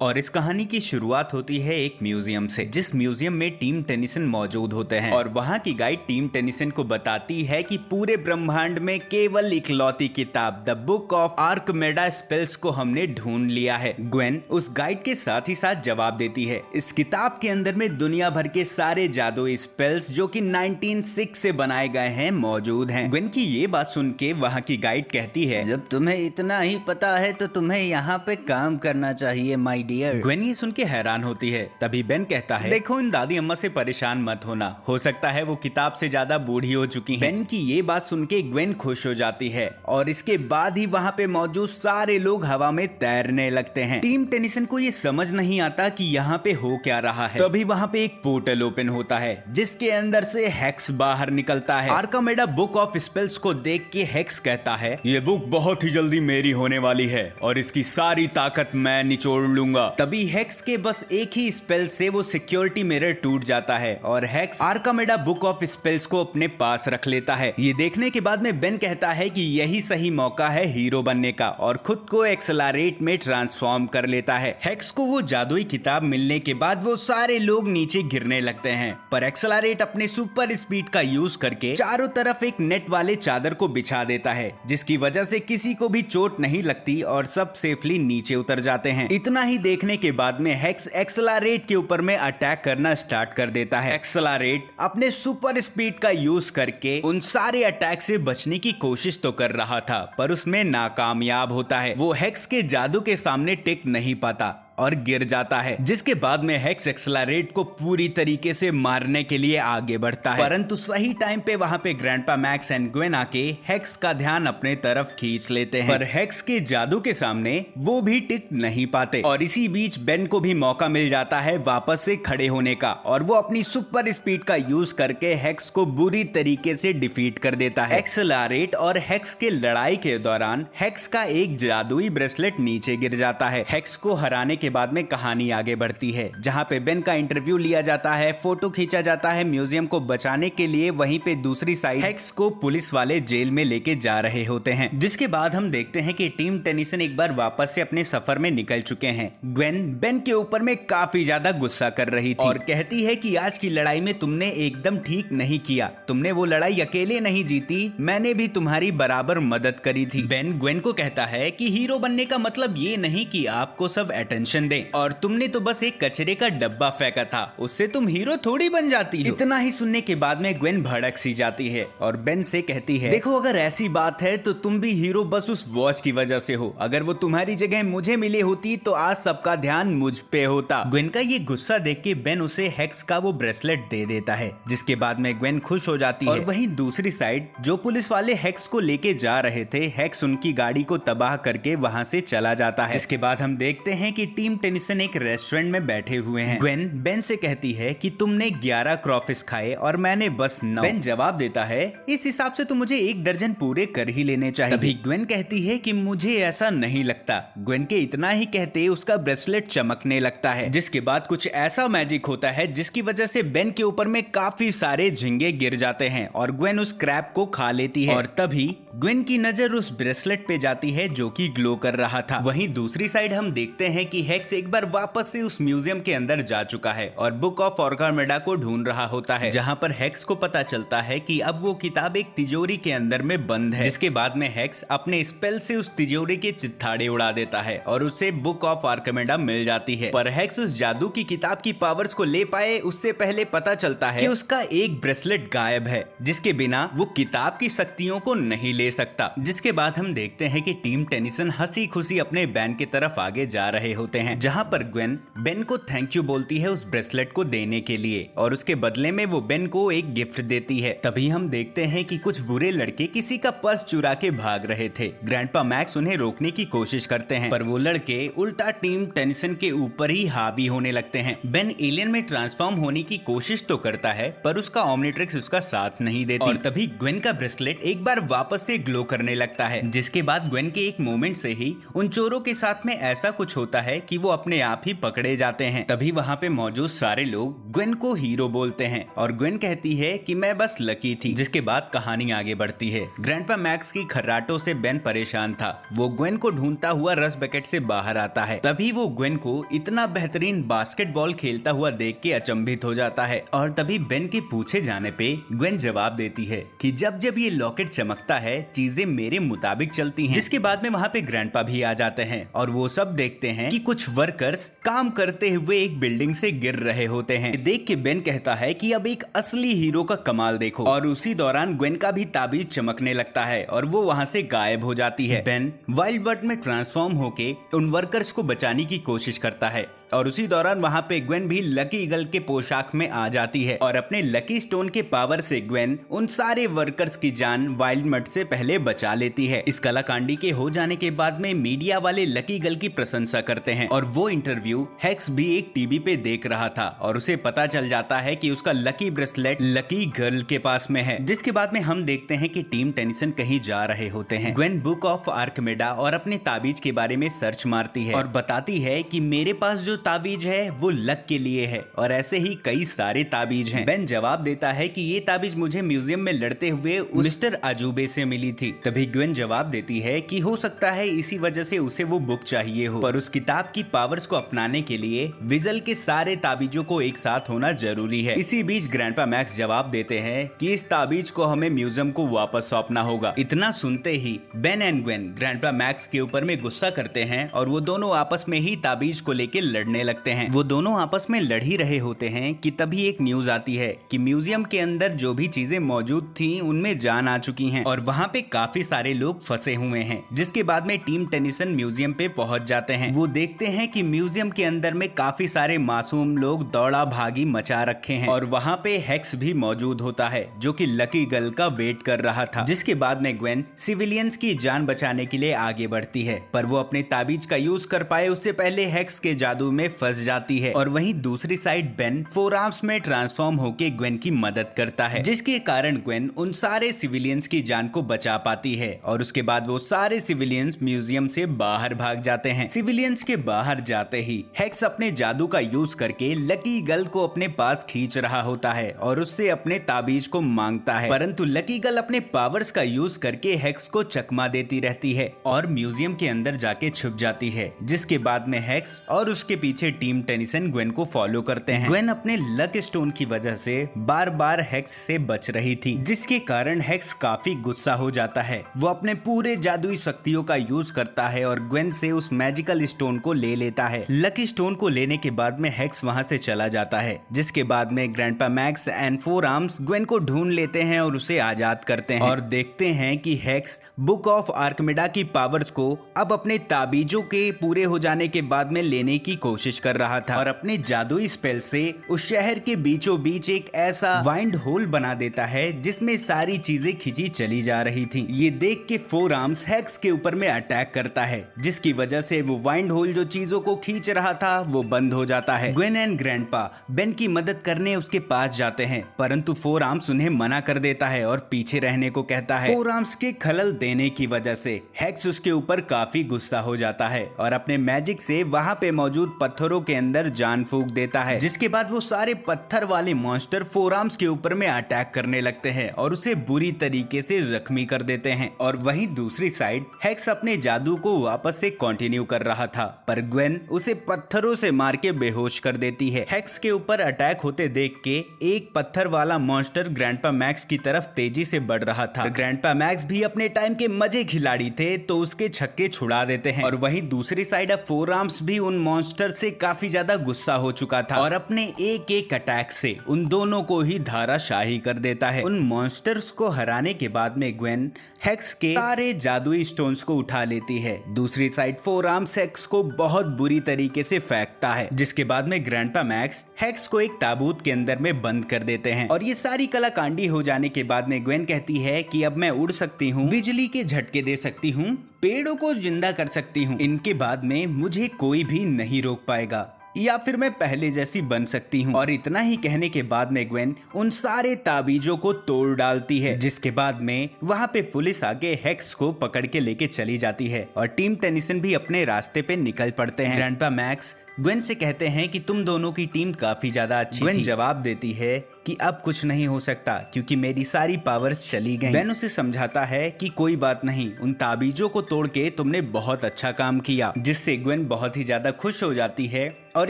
और इस कहानी की शुरुआत होती है एक म्यूजियम से, जिस म्यूजियम में टीम टेनिसन मौजूद होते हैं और वहाँ की गाइड टीम टेनिसन को बताती है कि पूरे ब्रह्मांड में केवल इकलौती किताब द बुक ऑफ आर्कमेडा स्पेल्स को हमने ढूंढ लिया है। ग्वेन उस गाइड के साथ ही साथ जवाब देती है, इस किताब के अंदर में दुनिया भर के सारे जादुई स्पेल्स जो कि 1906 से बनाए गए हैं मौजूद हैं। ग्वेन की ये बात सुन के वहाँ की गाइड कहती है, जब तुम्हें इतना ही पता है तो तुम्हें यहाँ पे काम करना चाहिए माय डियर। ग्वेन ये सुन के हैरान होती है। तभी बेन कहता है, देखो इन दादी अम्मा से परेशान मत होना, हो सकता है वो किताब से ज्यादा बूढ़ी हो चुकी हैं। बेन की ये बात सुन के ग्वेन खुश हो जाती है और इसके बाद ही वहाँ पे मौजूद सारे लोग हवा में तैरने लगते हैं। टीम टेनिसन को ये समझ नहीं आता कि यहाँ पे हो क्या रहा है। तभी वहाँ पे एक पोर्टल ओपन होता है जिसके अंदर से हेक्स बाहर निकलता है। आर्कामेडा बुक ऑफ स्पेल्स को देख के हेक्स कहता है, ये बुक बहुत ही जल्दी मेरी होने वाली है और इसकी सारी ताकत मैं निचोड़ लूंगा। तभी हेक्स के बस एक ही स्पेल से वो सिक्योरिटी मिरर टूट जाता है और हेक्स आर्कामेडा बुक ऑफ स्पेल्स को अपने पास रख लेता है। ये देखने के बाद में बेन कहता है कि यही सही मौका है हीरो बनने का और खुद को एक्सेलरेट में ट्रांसफॉर्म कर लेता है। हेक्स को वो जादुई किताब मिलने के बाद वो सारे लोग नीचे गिरने लगते हैं, पर एक्सेलरेट अपने सुपर स्पीड का यूज करके चारों तरफ एक नेट वाले चादर को बिछा देता है, जिसकी वजह से किसी को भी चोट नहीं लगती और सब सेफली नीचे उतर जाते हैं। इतना ही देखने के बाद में हेक्स एक्सेलरेट के ऊपर में अटैक करना स्टार्ट कर देता है। एक्सेलरेट अपने सुपर स्पीड का यूज करके उन सारे अटैक से बचने की कोशिश तो कर रहा था, पर उसमें नाकामयाब होता है। वो हेक्स के जादू के सामने टिक नहीं पाता और गिर जाता है, जिसके बाद में हेक्स एक्सेलरेट को पूरी तरीके से मारने के लिए आगे बढ़ता है। परंतु सही टाइम पे वहां पे ग्रैंडपा मैक्स एंड ग्वेन आके हेक्स का ध्यान अपने तरफ खींच लेते हैं, पर हेक्स के जादू के सामने वो भी टिक नहीं पाते। और इसी बीच बेन को भी मौका मिल जाता है वापस से खड़े होने का और वो अपनी सुपर स्पीड का यूज करके हेक्स को बुरी तरीके से डिफीट कर देता है। एक्सेलरेट और हेक्स के लड़ाई के दौरान हेक्स का एक जादुई ब्रेसलेट नीचे गिर जाता है। हेक्स को हराने के बाद में कहानी आगे बढ़ती है, जहां पे बेन का इंटरव्यू लिया जाता है, फोटो खींचा जाता है म्यूजियम को बचाने के लिए। वहीं पे दूसरी साइड हेक्स को पुलिस वाले जेल में लेके जा रहे होते हैं, जिसके बाद हम देखते हैं कि टीम टेनिसन एक बार वापस से अपने सफर में निकल चुके हैं। ग्वेन बेन के ऊपर में काफी ज्यादा गुस्सा कर रही थी और कहती है कि आज की लड़ाई में तुमने एकदम ठीक नहीं किया, तुमने वो लड़ाई अकेले नहीं जीती, मैंने भी तुम्हारी बराबर मदद करी थी। बेन ग्वेन को कहता है कि हीरो बनने का मतलब ये नहीं कि आपको सब अटेंशन दे और तुमने तो बस एक कचरे का डब्बा फेंका था, उससे तुम हीरो थोड़ी बन जाती हो। इतना ही सुनने के बाद में ग्वेन भड़क सी जाती है और बेन से कहती है, देखो अगर ऐसी बात है तो तुम भी हीरो बस उस वॉच की वजह से हो, अगर वो तुम्हारी जगह मुझे मिली होती तो आज सबका ध्यान मुझ पे होता। ग्वेन का ये गुस्सा देख के बेन उसे हेक्स का वो ब्रेसलेट दे देता है, जिसके बाद में ग्वेन खुश हो जाती है। और वहीं दूसरी साइड जो पुलिस वाले हेक्स को लेके जा रहे थे, हेक्स उनकी गाड़ी को तबाह करके वहां से चला जाता है। जिसके बाद हम देखते हैं कि टीम टेनिसन एक रेस्टोरेंट में बैठे हुए हैं। ग्वेन बेन से कहती है कि तुमने 11 क्रॉफिश खाए और मैंने बस 9। बेन जवाब देता है, इस हिसाब से तो मुझे 1 दर्जन पूरे कर ही लेने चाहिए। तभी ग्वेन कहती है कि मुझे ऐसा नहीं लगता। ग्वेन के इतना ही कहते उसका ब्रेसलेट चमकने लगता है, जिसके बाद कुछ ऐसा मैजिक होता है जिसकी वजह से बेन के ऊपर में काफी सारे झिंगे गिर जाते हैं और ग्वेन उस क्रैप को खा लेती है। और तभी ग्वेन की नजर उस ब्रेसलेट पे जाती है जो कि ग्लो कर रहा था। वहीं दूसरी साइड हम देखते हैं कि हेक्स एक बार वापस से उस म्यूजियम के अंदर जा चुका है और बुक ऑफ आर्कामेडा को ढूंढ रहा होता है, जहां पर हेक्स को पता चलता है कि अब वो किताब एक तिजोरी के अंदर में बंद है। जिसके बाद में हेक्स अपने स्पेल से उस तिजोरी के चित्थाड़े उड़ा देता है और उसे बुक ऑफ आर्कामेडा मिल जाती है। पर हेक्स उस जादू की किताब की पावर्स को ले पाए उससे पहले पता चलता है कि उसका एक ब्रेसलेट गायब है, जिसके बिना वो किताब की शक्तियों को नहीं ले सकता। जिसके बाद हम देखते हैं कि टीम टेनिसन हंसी खुशी अपने बैंड की तरफ आगे जा रहे होते हैं, जहां पर ग्वेन बेन को थैंक यू बोलती है उस ब्रेसलेट को देने के लिए और उसके बदले में वो बेन को एक गिफ्ट देती है। तभी हम देखते हैं कि कुछ बुरे लड़के किसी का पर्स चुरा के भाग रहे थे। ग्रैंडपा मैक्स उन्हें रोकने की कोशिश करते हैं, पर वो लड़के उल्टा टीम टेनिसन के ऊपर ही हावी होने लगते हैं। बेन एलियन में ट्रांसफॉर्म होने की कोशिश तो करता है, पर उसका ओमनिट्रिक्स उसका साथ नहीं देती और तभी ग्वेन का ब्रेसलेट एक बार वापस से ग्लो करने लगता है। जिसके बाद ग्वेन के एक मोमेंट से ही उन चोरों के साथ में ऐसा कुछ होता है कि वो अपने आप ही पकड़े जाते हैं। तभी वहाँ पे मौजूद सारे लोग ग्वेन को हीरो बोलते हैं और ग्वेन कहती है कि मैं बस लकी थी। जिसके बाद कहानी आगे बढ़ती है। ग्रैंडपा मैक्स की खर्राटों से बेन परेशान था। वो ग्वेन को ढूंढता हुआ रस बकेट से बाहर आता है। तभी वो ग्वेन को इतना बेहतरीन बास्केटबॉल खेलता हुआ देख के अचंभित हो जाता है और तभी बेन के पूछे जाने पे ग्वेन जवाब देती है कि जब जब ये लॉकेट चमकता है चीजें मेरे मुताबिक चलती हैं। जिसके बाद में वहाँ पे ग्रैंडपा भी आ जाते हैं और वो सब देखते हैं कि कुछ वर्कर्स काम करते हुए एक बिल्डिंग से गिर रहे होते हैं। देख के बेन कहता है कि अब एक असली हीरो का कमाल देखो और उसी दौरान ग्वेन का भी ताबीज चमकने लगता है और वो वहाँ से गायब हो जाती है। बेन वाइल्ड बर्ड में ट्रांसफॉर्म होके उन वर्कर्स को बचाने की कोशिश करता है और उसी दौरान वहाँ पे ग्वेन भी लकी ईगल के पोशाक में आ जाती है और अपने लकी स्टोन के पावर से ग्वेन उन सारे वर्कर्स की जान वाइल्ड बर्ड से पहले बचा लेती है। इस कलाकांडी के हो जाने के बाद में मीडिया वाले लकी ईगल की प्रशंसा करते हैं और वो इंटरव्यू हेक्स भी एक टीवी पे देख रहा था और उसे पता चल जाता है कि उसका लकी ब्रेसलेट लकी गर्ल के पास में है। जिसके बाद में हम देखते हैं कि टीम टेनिसन कहीं जा रहे होते हैं। ग्वेन बुक ऑफ आर्किमिडा और अपने ताबीज के बारे में सर्च मारती है और बताती है कि मेरे पास जो ताबीज है वो लक के लिए है और ऐसे ही कई सारे ताबीज हैं। बेन जवाब देता है कि ये ताबीज मुझे म्यूजियम में लड़ते हुए मिस्टर अजूबे से मिली थी। तभी ग्वेन जवाब देती है कि हो सकता है इसी वजह से उसे वो बुक चाहिए हो, पर उस किताब की पावर्स को अपनाने के लिए विजल के सारे ताबीजों को एक साथ होना जरूरी है। इसी बीच ग्रैंडपा मैक्स जवाब देते हैं कि इस ताबीज को हमें म्यूजियम को वापस सौंपना होगा। इतना सुनते ही Ben and Gwen grandpa Max के ऊपर में गुस्सा करते हैं और वो दोनों आपस में ही ताबीज को लेकर लड़ने लगते हैं। वो दोनों आपस में लड़ ही रहे होते हैं कि तभी एक न्यूज आती है कि म्यूजियम के अंदर जो भी चीजें मौजूद थी उनमें जान आ चुकी हैं और वहाँ पे काफी सारे लोग फंसे हुए हैं। जिसके बाद में टीम टेनिसन म्यूजियम पे पहुंच जाते हैं। वो देखते हैं कि म्यूजियम के अंदर में काफी सारे मासूम लोग दौड़ा भागी मचा रखे हैं और वहाँ पे हेक्स भी मौजूद होता है जो कि लकी गर्ल का वेट कर रहा था। जिसके बाद में ग्वेन सिविलियंस की जान बचाने के लिए आगे बढ़ती है, पर वो अपने ताबीज का यूज कर पाए उससे पहले हेक्स के जादू में फंस जाती है और वहीं दूसरी साइड बेन फोर आर्म्स में ट्रांसफॉर्म होके ग्वेन की मदद करता है, जिसके कारण ग्वेन उन सारे सिविलियंस की जान को बचा पाती है और उसके बाद वो सारे सिविलियंस म्यूजियम से बाहर भाग जाते हैं। सिविलियंस के बाहर जाते ही हेक्स अपने जादू का यूज करके लकी गर्ल को अपने पास खींच रहा होता है और उससे अपने ताबीज को मांगता है, परंतु लकी गर्ल अपने पावर्स का यूज करके हेक्स को चकमा देती रहती है और म्यूजियम के अंदर जाके छुप जाती है। जिसके बाद में हेक्स और उसके पीछे टीम टेनिसन ग्वेन को फॉलो करते हैं। ग्वेन अपने लक स्टोन की वजह से बार बार हेक्स से बच रही थी, जिसके कारण हेक्स काफी गुस्सा हो जाता है। वो अपने पूरे जादुई शक्तियों का यूज करता है और ग्वेन से उस मैजिकल स्टोन को ले लेता है। लकी स्टोन को लेने के बाद में हेक्स वहां से चला जाता है। जिसके बाद में grandpa max and four arms Gwen को ढूंढ लेते हैं और उसे आजाद करते हैं और देखते हैं कि हेक्स बुक ऑफ आर्किमिडा की पावर्स को अब अपने ताबीजों के पूरे हो जाने के बाद में लेने की कोशिश कर रहा था और अपने जादुई स्पेल से उस शहर के बीचों बीच एक ऐसा वाइंड होल बना देता है जिसमें सारी चीजें खिंची चली जा रही थी। ये देख के फोर आर्म्स हेक्स के ऊपर में अटैक करता है, जिसकी वजह से वो वाइंड होल जो चीजों को खींच रहा था वो बंद हो जाता है। ग्वेन एंड ग्रैंडपा बेन की मदद करने उसके पास जाते हैं, परंतु फोर आर्म्स उन्हें मना कर देता है और पीछे रहने को कहता है। फोर आर्म्स के खलल देने की वजह से हेक्स उसके ऊपर काफी गुस्सा हो जाता है और अपने मैजिक से वहां पे मौजूद पत्थरों के अंदर जान फूंक देता है। जिसके बाद वो सारे पत्थर वाले मॉन्स्टर फोर आर्म्स के ऊपर में अटैक करने लगते हैं और उसे बुरी तरीके से जख्मी कर देते हैं। और वहीं दूसरी साइड हेक्स अपने जादू को वापस से कंटिन्यू कर रहा था, पर ग्वेन उसे पत्थरों से मार के बेहोश कर देती है। हेक्स के ऊपर अटैक होते देख के एक पत्थर वाला मॉन्स्टर ग्रैंडपा मैक्स की तरफ तेजी से बढ़ रहा था। ग्रैंडपा मैक्स भी अपने टाइम के मजे खिलाड़ी थे तो उसके छक्के छुड़ा देते हैं। और वहीं दूसरी साइड अब फोर आर्म्स भी उन मॉन्स्टर से काफी ज्यादा गुस्सा हो चुका था और अपने एक एक अटैक से उन दोनों को ही धाराशाही कर देता है। उन मॉन्स्टर्स को हराने के बाद में ग्वेन हेक्स के सारे जादुई स्टोन्स को उठा लेती है। दूसरी साइड फोर आर्म्स हेक्स को बहुत बुरी तरीके से फेंकता है, जिसके बाद में ग्रैंडपा मैक्स हेक्स को एक ताबूत के अंदर में बंद कर देते हैं। और ये सारी कलाकांडी हो जाने के बाद में ग्वेन कहती है कि अब मैं उड़ सकती हूँ, बिजली के झटके दे सकती हूँ, पेड़ों को जिंदा कर सकती हूँ, इनके बाद में मुझे कोई भी नहीं रोक पाएगा, या फिर मैं पहले जैसी बन सकती हूँ। और इतना ही कहने के बाद में ग्वेन उन सारे ताबीजों को तोड़ डालती है, जिसके बाद में वहाँ पे पुलिस आके हेक्स को पकड़ के लेके चली जाती है और टीम टेनिसन भी अपने रास्ते पे निकल पड़ते हैं। ग्रैंडपा मैक्स ग्वेन से कहते हैं कि तुम दोनों की टीम काफी ज्यादा अच्छी थी। जवाब देती है कि अब कुछ नहीं हो सकता क्योंकि मेरी सारी पावर्स चली गईं। बेन उसे समझाता है कि कोई बात नहीं, उन ताबीजों को तोड़ के तुमने बहुत अच्छा काम किया, जिससे ग्वेन बहुत ही ज्यादा खुश हो जाती है और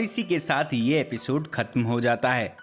इसी के साथ ये एपिसोड खत्म हो जाता है।